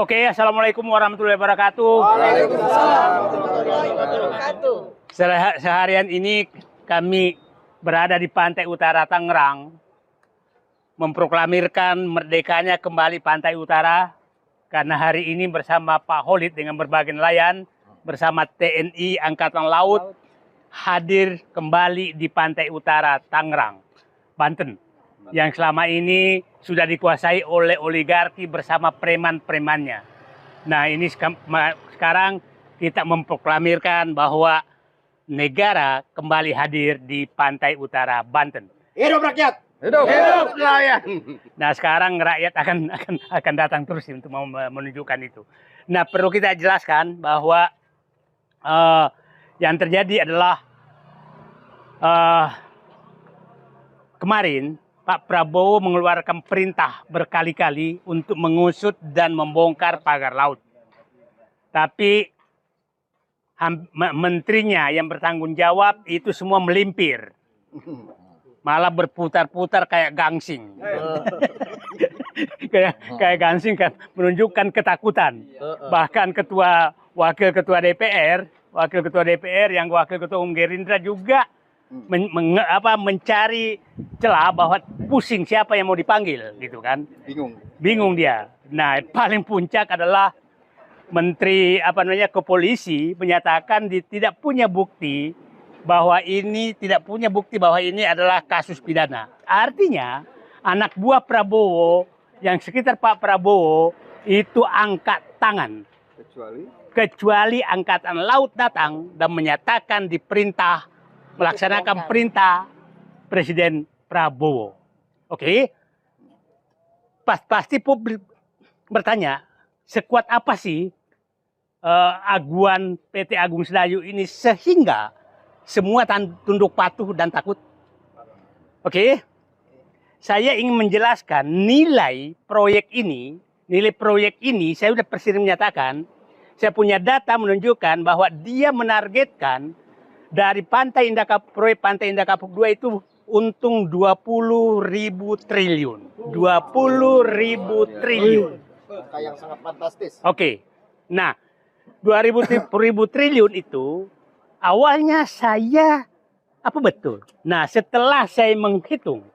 Oke, assalamualaikum warahmatullahi wabarakatuh. Waalaikumsalam warahmatullahi wabarakatuh. Seharian ini kami berada di pantai utara Tangerang, memproklamirkan merdekanya kembali pantai utara, karena hari ini bersama Pak Holid dengan berbagai nelayan, bersama TNI Angkatan Laut, hadir kembali di pantai utara Tangerang, Banten, yang selama ini sudah dikuasai oleh oligarki bersama preman-premannya. Nah, ini sekarang kita memproklamirkan bahwa negara kembali hadir di pantai utara Banten. Hidup rakyat! Hidup nelayan! Nah, sekarang rakyat akan datang terus untuk menunjukkan itu. Nah, perlu kita jelaskan bahwa yang terjadi adalah kemarin Pak Prabowo mengeluarkan perintah berkali-kali untuk mengusut dan membongkar pagar laut. Tapi menterinya yang bertanggung jawab itu semua melimpir. Malah berputar-putar kayak gangsing. kayak gangsing kan menunjukkan ketakutan. Bahkan wakil ketua DPR yang wakil ketua umum Gerindra juga mencari celah bahwa pusing siapa yang mau dipanggil gitu kan. Bingung dia. Nah, paling puncak adalah Menteri Kepolisi menyatakan tidak punya bukti bahwa ini adalah kasus pidana. Artinya anak buah Prabowo yang sekitar Pak Prabowo itu angkat tangan. Kecuali Angkatan Laut datang dan menyatakan melaksanakan perintah Presiden Prabowo. Oke? Pasti publik bertanya, sekuat apa sih aguan PT Agung Sedayu ini sehingga semua tunduk patuh dan takut? Oke? Saya ingin menjelaskan nilai proyek ini, saya sudah presiden menyatakan, saya punya data menunjukkan bahwa dia menargetkan dari proyek Pantai Indah Kapuk 2 itu untung 20.000 triliun. 20.000 triliun. Angka yang sangat fantastis. Oke. Nah, 20.000 triliun itu awalnya betul? Nah, setelah saya menghitung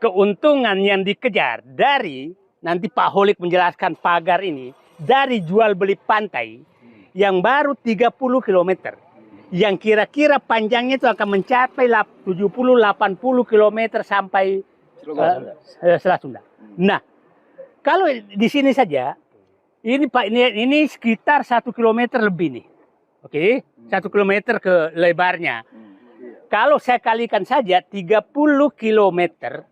keuntungan yang dikejar dari, nanti Pak Holik menjelaskan pagar ini, dari jual beli pantai yang baru 30 km. Yang kira-kira panjangnya itu akan mencapai 70-80 km sampai Selat Sunda. Nah, kalau di sini saja, ini Pak, ini sekitar 1 km lebih nih. Oke, 1 km ke lebarnya. Kalau saya kalikan saja 30 km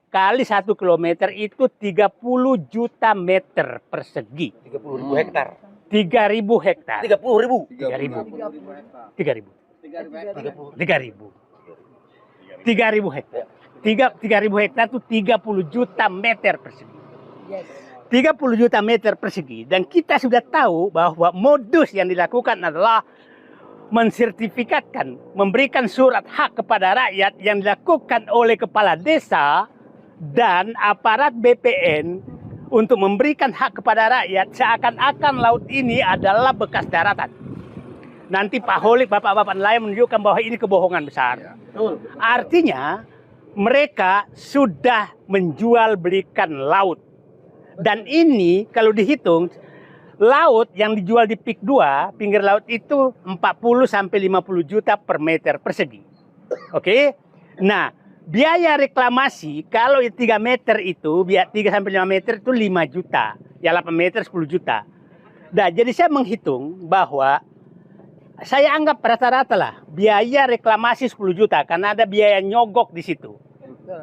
kali 1 km itu 30 juta meter persegi. 30.000 hektar. 3.000 hektar. 30.000. 3.000 hektar. 3.000 hektar itu 30 juta meter persegi. 30 juta meter persegi. Dan kita sudah tahu bahwa modus yang dilakukan adalah mensertifikatkan, memberikan surat hak kepada rakyat yang dilakukan oleh kepala desa dan aparat BPN untuk memberikan hak kepada rakyat seakan-akan laut ini adalah bekas daratan. Nanti Pak Holik, bapak-bapak nelayan menunjukkan bahwa ini kebohongan besar. Artinya mereka sudah menjual belikan laut. Dan ini kalau dihitung, laut yang dijual di PIK 2, pinggir laut itu 40-50 juta per meter persegi. Oke? Nah, biaya reklamasi kalau 3 meter itu, 3-5 meter itu 5 juta. Ya 8 meter 10 juta. Nah, jadi saya menghitung bahwa saya anggap rata-rata lah biaya reklamasi 10 juta karena ada biaya nyogok di situ.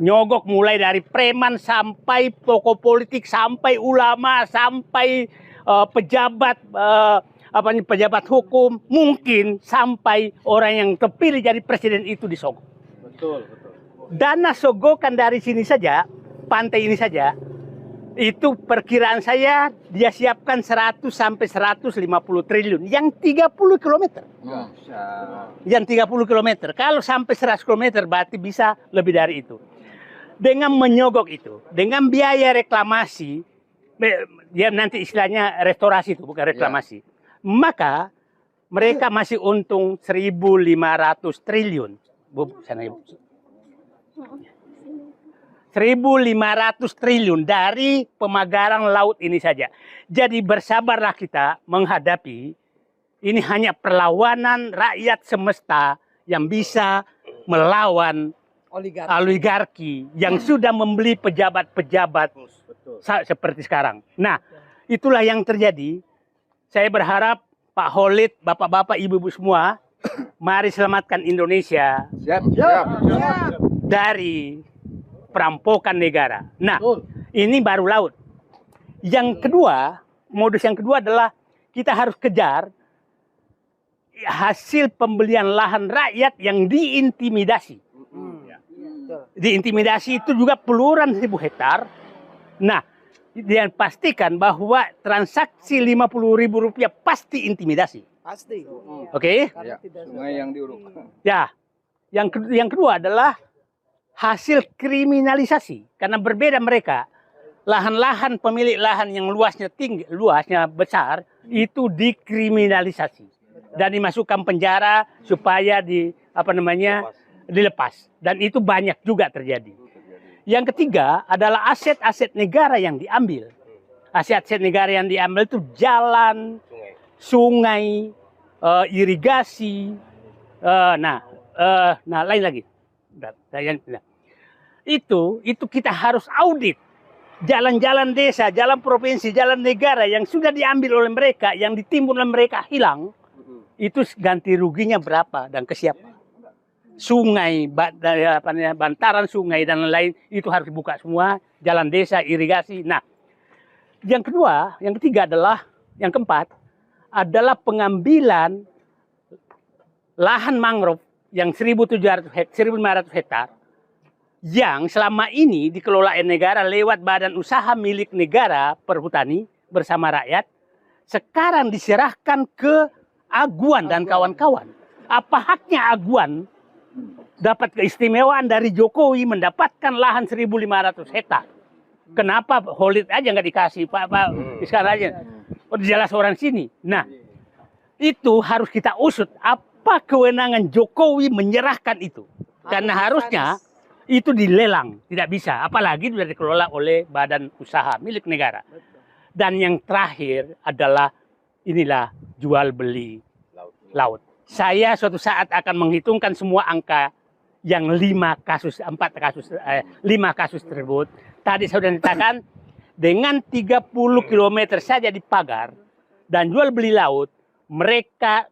Nyogok mulai dari preman sampai tokoh politik, sampai ulama, sampai pejabat pejabat hukum, mungkin sampai orang yang terpilih jadi presiden itu disogok. Betul. Dana sogokan dari sini saja, pantai ini saja, itu perkiraan saya dia siapkan 100 sampai 150 triliun yang 30 km. Yang 30 km. Kalau sampai 100 km berarti bisa lebih dari itu. Dengan menyogok itu, dengan biaya reklamasi dia nanti istilahnya restorasi itu, bukan reklamasi. Maka mereka masih untung 1.500 triliun. Bu, sana ibu. 1.500 triliun dari pemagaran laut ini saja. Jadi bersabarlah kita menghadapi ini hanya perlawanan rakyat semesta yang bisa melawan oligarki yang sudah membeli pejabat-pejabat seperti sekarang. Nah, itulah yang terjadi. Saya berharap Pak Khalid, bapak-bapak, ibu-ibu semua, mari selamatkan Indonesia dari perampokan negara. Nah, ini baru laut. Yang kedua, modus yang kedua adalah kita harus kejar hasil pembelian lahan rakyat yang diintimidasi. Diintimidasi itu juga puluhan ribu hektar. Nah, dan pastikan bahwa transaksi Rp50.000 pasti intimidasi. Pasti. Oke? Ya, sungai yang diuruk. Ya, yang kedua adalah hasil kriminalisasi. Karena berbeda mereka. Lahan-lahan pemilik lahan yang luasnya tinggi, luasnya besar, itu dikriminalisasi dan dimasukkan penjara supaya dilepas. Dan itu banyak juga terjadi. Yang ketiga adalah aset-aset negara yang diambil. Aset-aset negara yang diambil itu jalan, sungai, irigasi, lain lagi. Itu kita harus audit. Jalan-jalan desa, jalan provinsi, jalan negara yang sudah diambil oleh mereka, yang ditimbun oleh mereka hilang, itu ganti ruginya berapa dan ke siapa? Sungai, bantaran sungai dan lain-lain itu harus dibuka semua, jalan desa, irigasi. Nah, yang ketiga adalah, yang keempat adalah pengambilan lahan mangrove yang 1.500 hektar yang selama ini dikelola negara lewat badan usaha milik negara perhutani bersama rakyat, sekarang diserahkan ke Aguan dan kawan-kawan. Apa haknya Aguan dapat keistimewaan dari Jokowi mendapatkan lahan 1.500 hektar? Kenapa Khalid aja nggak dikasih, Pak Iskandar aja? Oh, jelas orang sini. Nah, itu harus kita usut. Apa kewenangan Jokowi menyerahkan itu? Karena harusnya itu dilelang, tidak bisa. Apalagi sudah dikelola oleh badan usaha milik negara. Dan yang terakhir adalah inilah jual beli laut. Saya suatu saat akan menghitungkan semua angka yang 5 kasus tersebut. Tadi saya sudah nyatakan dengan 30 km saja dipagar dan jual beli laut, mereka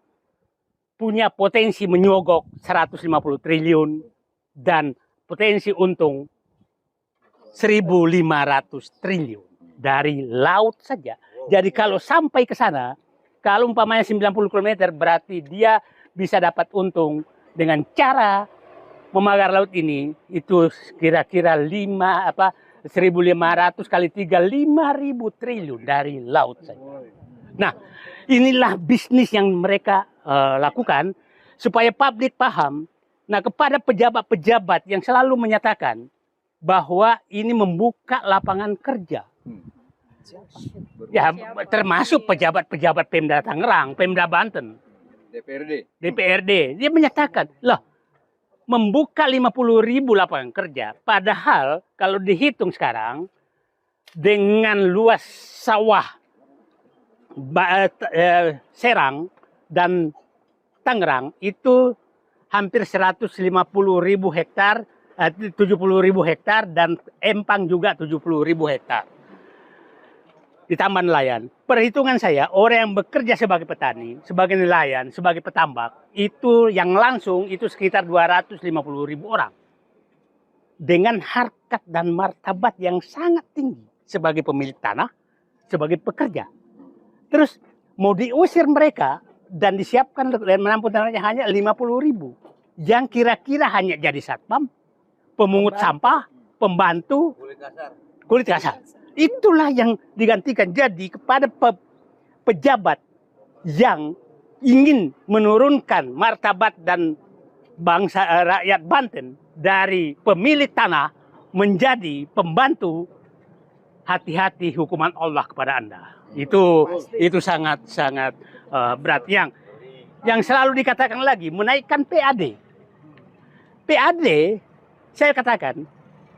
punya potensi menyogok 150 triliun dan potensi untung 1.500 triliun dari laut saja. Jadi kalau sampai ke sana, kalau umpamanya 90 km berarti dia bisa dapat untung dengan cara memagar laut ini itu kira-kira 1.500 kali 3 5.000 triliun dari laut saja. Nah, inilah bisnis yang mereka lakukan supaya publik paham. Nah, kepada pejabat-pejabat yang selalu menyatakan bahwa ini membuka lapangan kerja. Ya, termasuk pejabat-pejabat Pemda Tangerang, Pemda Banten, DPRD. Dia menyatakan, loh, membuka 50.000 lapangan kerja. Padahal kalau dihitung sekarang, dengan luas sawah Serang dan Tangerang itu hampir 150.000 hektar, 70.000 hektar, dan Empang juga 70.000 hektar. Ditambah nelayan. Perhitungan saya, orang yang bekerja sebagai petani, sebagai nelayan, sebagai petambak, itu yang langsung itu sekitar 250.000 orang. Dengan harkat dan martabat yang sangat tinggi sebagai pemilik tanah, sebagai pekerja. Terus mau diusir mereka dan disiapkan dan menampung tanahnya hanya 50.000. Yang kira-kira hanya jadi satpam, pemungut sampah, pembantu, kulit kasar. Itulah yang digantikan. Jadi kepada pejabat yang ingin menurunkan martabat dan bangsa rakyat Banten dari pemilik tanah menjadi pembantu hati-hati hukuman Allah kepada Anda. Itu sangat berat. Yang selalu dikatakan lagi menaikkan PAD. PAD, saya katakan,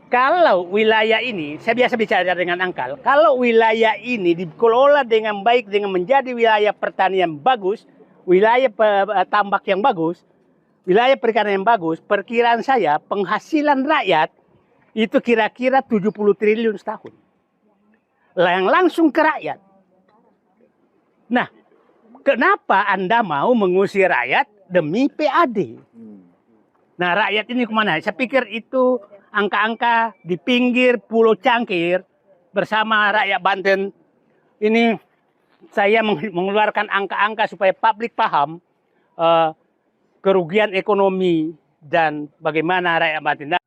kalau wilayah ini, saya biasa bicara dengan angkal, kalau wilayah ini dikelola dengan baik, dengan menjadi wilayah pertanian bagus, wilayah tambak yang bagus, wilayah perikanan yang bagus, perkiraan saya penghasilan rakyat itu kira-kira 70 triliun setahun. Yang langsung ke rakyat. Nah, kenapa Anda mau mengusir rakyat demi PAD? Nah, rakyat ini kemana? Saya pikir itu angka-angka di pinggir Pulau Cangkir bersama rakyat Banten. Ini saya mengeluarkan angka-angka supaya publik paham kerugian ekonomi dan bagaimana rakyat Banten.